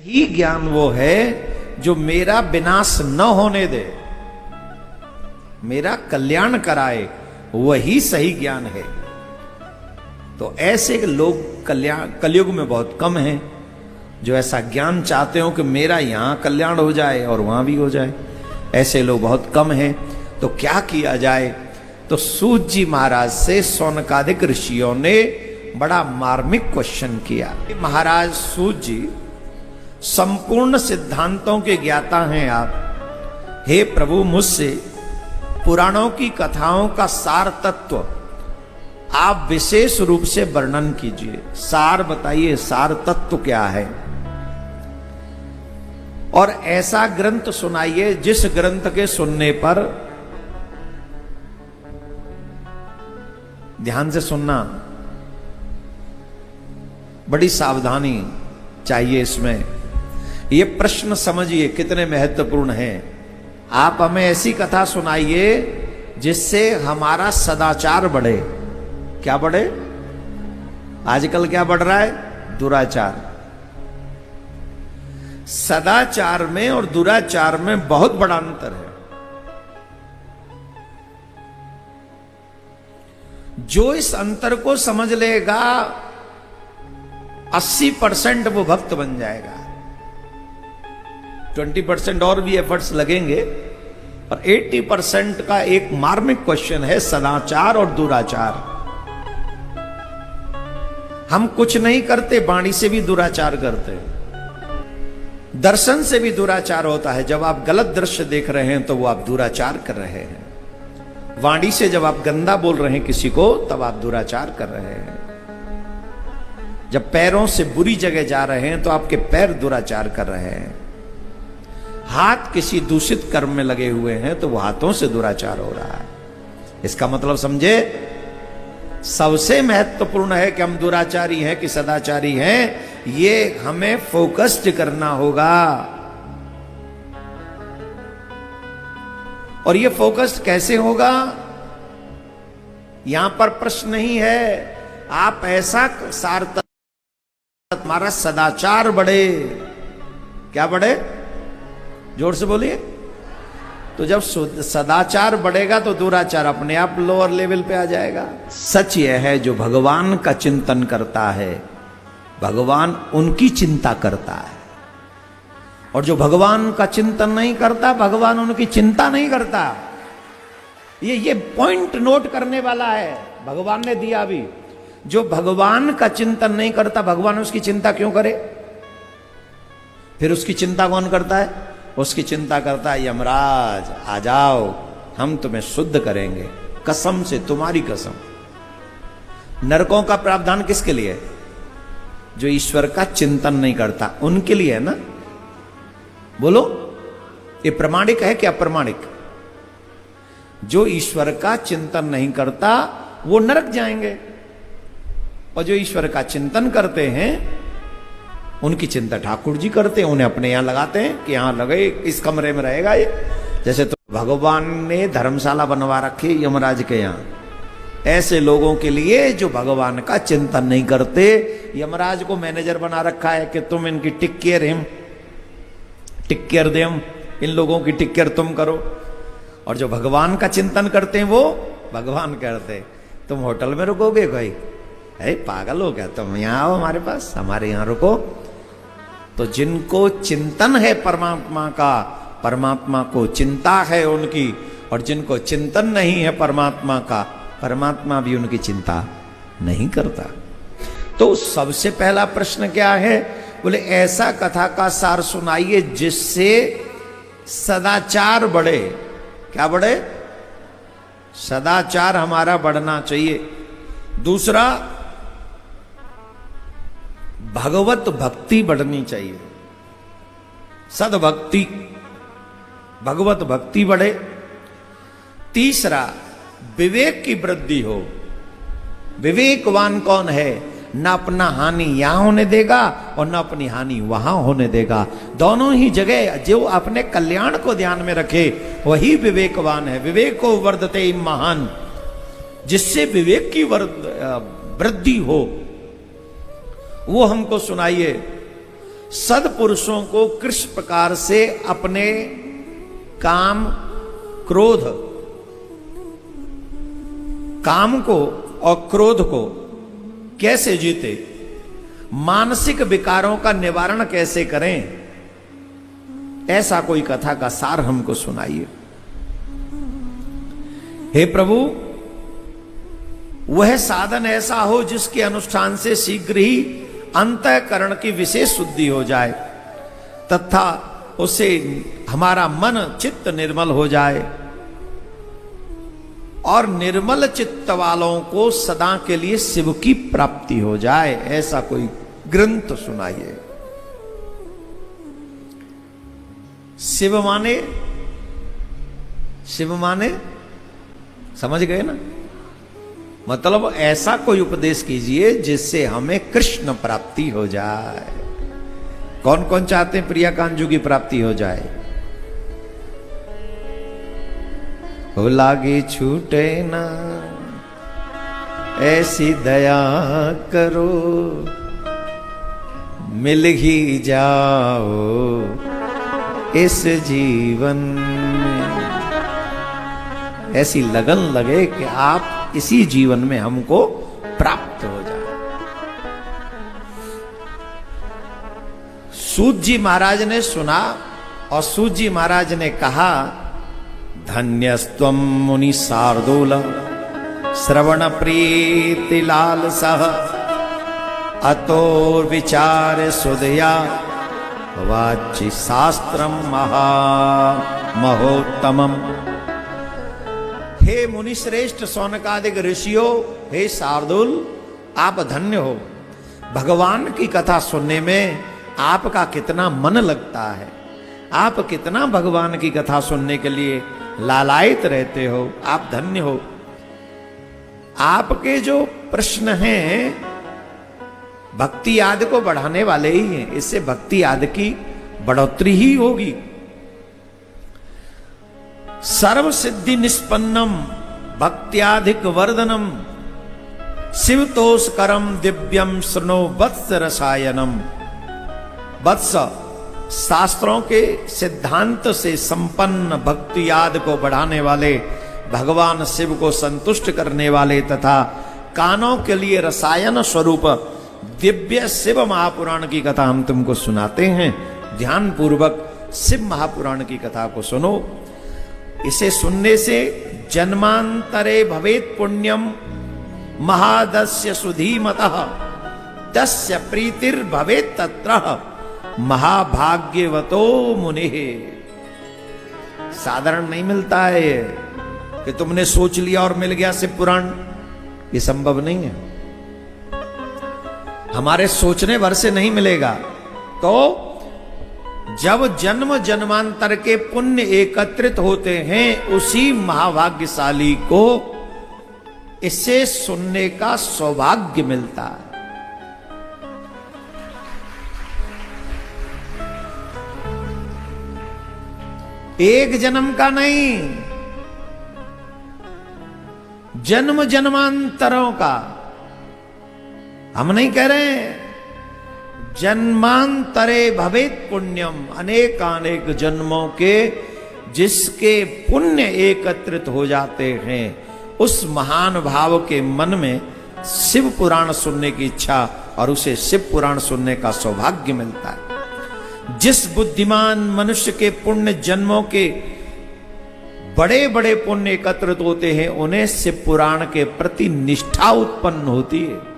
ही ज्ञान वो है जो मेरा विनाश न होने दे, मेरा कल्याण कराए, वही सही ज्ञान है। तो ऐसे लोग कलयुग में बहुत कम हैं जो ऐसा ज्ञान चाहते हो कि मेरा यहां कल्याण हो जाए और वहां भी हो जाए। ऐसे लोग बहुत कम हैं। तो क्या किया जाए? तो सूत जी महाराज से सौनकादिक ऋषियों ने बड़ा मार्मिक क्वेश्चन किया। महाराज सूत जी संपूर्ण सिद्धांतों के ज्ञाता हैं आप। हे प्रभु, मुझसे पुराणों की कथाओं का सार तत्व आप विशेष रूप से वर्णन कीजिए। सार बताइए, सार तत्व क्या है? और ऐसा ग्रंथ सुनाइए जिस ग्रंथ के सुनने पर, ध्यान से सुनना, बड़ी सावधानी चाहिए इसमें। ये प्रश्न समझिए कितने महत्वपूर्ण हैं। आप हमें ऐसी कथा सुनाइए जिससे हमारा सदाचार बढ़े। क्या बढ़े? आजकल क्या बढ़ रहा है? दुराचार। सदाचार में और दुराचार में बहुत बड़ा अंतर है। जो इस अंतर को समझ लेगा 80% वो भक्त बन जाएगा। 20% और भी एफर्ट्स लगेंगे, और 80% का एक मार्मिक क्वेश्चन है सदाचार और दुराचार। हम कुछ नहीं करते, वाणी से भी दुराचार करते हैं, दर्शन से भी दुराचार होता है। जब आप गलत दृश्य देख रहे हैं तो वो आप दुराचार कर रहे हैं। वाणी से जब आप गंदा बोल रहे हैं किसी को, तब आप दुराचार कर रहे हैं। जब पैरों से बुरी जगह जा रहे हैं तो आपके पैर दुराचार कर रहे हैं। हाथ किसी दूषित कर्म में लगे हुए हैं तो वो हाथों से दुराचार हो रहा है। इसका मतलब समझे, सबसे महत्वपूर्ण है कि हम दुराचारी हैं कि सदाचारी हैं, ये हमें फोकस्ड करना होगा। और ये फोकस्ड कैसे होगा? यहां पर प्रश्न नहीं है। आप ऐसा सार हमारा सदाचार बढ़े। क्या बढ़े? जोर से बोलिए। तो जब सदाचार बढ़ेगा तो दुराचार अपने आप लोअर लेवल पे आ जाएगा। सच यह है, जो भगवान का चिंतन करता है, भगवान उनकी चिंता करता है। और जो भगवान का चिंतन नहीं करता, भगवान उनकी चिंता नहीं करता। ये पॉइंट नोट करने वाला है। भगवान ने दिया अभी, जो भगवान का चिंतन नहीं करता, भगवान उसकी चिंता क्यों करे? फिर उसकी चिंता कौन करता है? उसकी चिंता करता है यमराज, आ जाओ, हम तुम्हें शुद्ध करेंगे, कसम से, तुम्हारी कसम। नरकों का प्रावधान किसके लिए? जो ईश्वर का चिंतन नहीं करता, उनके लिए है ना। बोलो, ये प्रमाणिक है कि अप्रमाणिक? जो ईश्वर का चिंतन नहीं करता वो नरक जाएंगे, और जो ईश्वर का चिंतन करते हैं उनकी चिंता ठाकुर जी करते हैं। उन्हें अपने यहां लगाते हैं कि यहां लगे, इस कमरे में रहेगा ये। जैसे तो भगवान ने धर्मशाला बनवा रखी यमराज के यहां, ऐसे लोगों के लिए जो भगवान का चिंतन नहीं करते। यमराज को मैनेजर बना रखा है कि तुम इनकी टेक केयर देम, इन लोगों की टेक केयर तुम करो। और जो भगवान का चिंतन करते हैं वो भगवान कहते, तुम होटल में रुकोगे? कोई है पागल हो गया, तुम यहां आओ हमारे पास, हमारे यहां रुको। तो जिनको चिंतन है परमात्मा का, परमात्मा को चिंता है उनकी, और जिनको चिंतन नहीं है परमात्मा का, परमात्मा भी उनकी चिंता नहीं करता। तो सबसे पहला प्रश्न क्या है? बोले ऐसा कथा का सार सुनाइए जिससे सदाचार बढ़े। क्या बढ़े? सदाचार हमारा बढ़ना चाहिए। दूसरा, भगवत भक्ति बढ़नी चाहिए, सद्भक्ति, भगवत भक्ति बढ़े। तीसरा, विवेक की वृद्धि हो। विवेकवान कौन है? न अपना हानि यहां होने देगा और न अपनी हानि वहां होने देगा। दोनों ही जगह जो अपने कल्याण को ध्यान में रखे वही विवेकवान है। विवेको वर्धते महान, जिससे विवेक की वृद्धि हो वो हमको सुनाइए। सदपुरुषों को किस प्रकार से अपने काम क्रोध, काम को और क्रोध को कैसे जीते, मानसिक विकारों का निवारण कैसे करें, ऐसा कोई कथा का सार हमको सुनाइए। हे प्रभु, वह साधन ऐसा हो जिसके अनुष्ठान से शीघ्र ही अंतःकरण की विशेष शुद्धि हो जाए तथा उससे हमारा मन चित्त निर्मल हो जाए और निर्मल चित्त वालों को सदा के लिए शिव की प्राप्ति हो जाए, ऐसा कोई ग्रंथ सुनाइए। शिव माने समझ गए ना, मतलब ऐसा कोई उपदेश कीजिए जिससे हमें कृष्ण प्राप्ति हो जाए। कौन कौन चाहते हैं प्रिया कांजू की प्राप्ति हो जाए? हो लागे छूटे ना ऐसी दया करो, मिल ही जाओ इस जीवन में, ऐसी लगन लगे कि आप इसी जीवन में हमको प्राप्त हो जाए। सूत जी महाराज ने सुना और सूत जी महाराज ने कहा, धन्यस्त्वं मुनि शार्दूल श्रवण प्रीति लाल सह, अतो विचार सुधया वाचि शास्त्रम महा महोत्तमम। हे मुनि श्रेष्ठ सौनकादिक ऋषियों, हे शार्दूल, आप धन्य हो। भगवान की कथा सुनने में आपका कितना मन लगता है, आप कितना भगवान की कथा सुनने के लिए लालायित रहते हो, आप धन्य हो। आपके जो प्रश्न हैं भक्ति आदि को बढ़ाने वाले ही हैं, इससे भक्ति आदि की बढ़ोतरी ही होगी। सर्व सिद्धि निष्पन्नम भक्त्याधिक वर्धनम, शिवतोषकरम दिव्यम शृणो वत्स रसायनम। वत्स, शास्त्रों के सिद्धांत से संपन्न भक्ति आदि को बढ़ाने वाले, भगवान शिव को संतुष्ट करने वाले तथा कानों के लिए रसायन स्वरूप दिव्य शिव महापुराण की कथा हम तुमको सुनाते हैं। ध्यान पूर्वक शिव महापुराण की कथा को सुनो। इसे सुनने से जन्मांतरे भवेत पुण्यम महादस्य सुधीमतः, तस्य प्रीतिर भवेत तत्र महाभाग्यवतो मुनिः। साधारण नहीं मिलता है ये कि तुमने सोच लिया और मिल गया शिव पुराण, ये संभव नहीं है। हमारे सोचने भर से नहीं मिलेगा। तो जब जन्म जन्मांतर के पुण्य एकत्रित होते हैं, उसी महाभाग्यशाली को इसे सुनने का सौभाग्य मिलता है। एक जन्म का नहीं, जन्म जन्मांतरों का। हम नहीं कह रहे हैं, जन्मांतरे भवेत पुण्यम, अनेकानेक जन्मों के जिसके पुण्य एकत्रित हो जाते हैं, उस महान भाव के मन में शिव पुराण सुनने की इच्छा और उसे शिव पुराण सुनने का सौभाग्य मिलता है। जिस बुद्धिमान मनुष्य के पुण्य जन्मों के बड़े बड़े पुण्य एकत्रित होते हैं, उन्हें शिव पुराण के प्रति निष्ठा उत्पन्न होती है।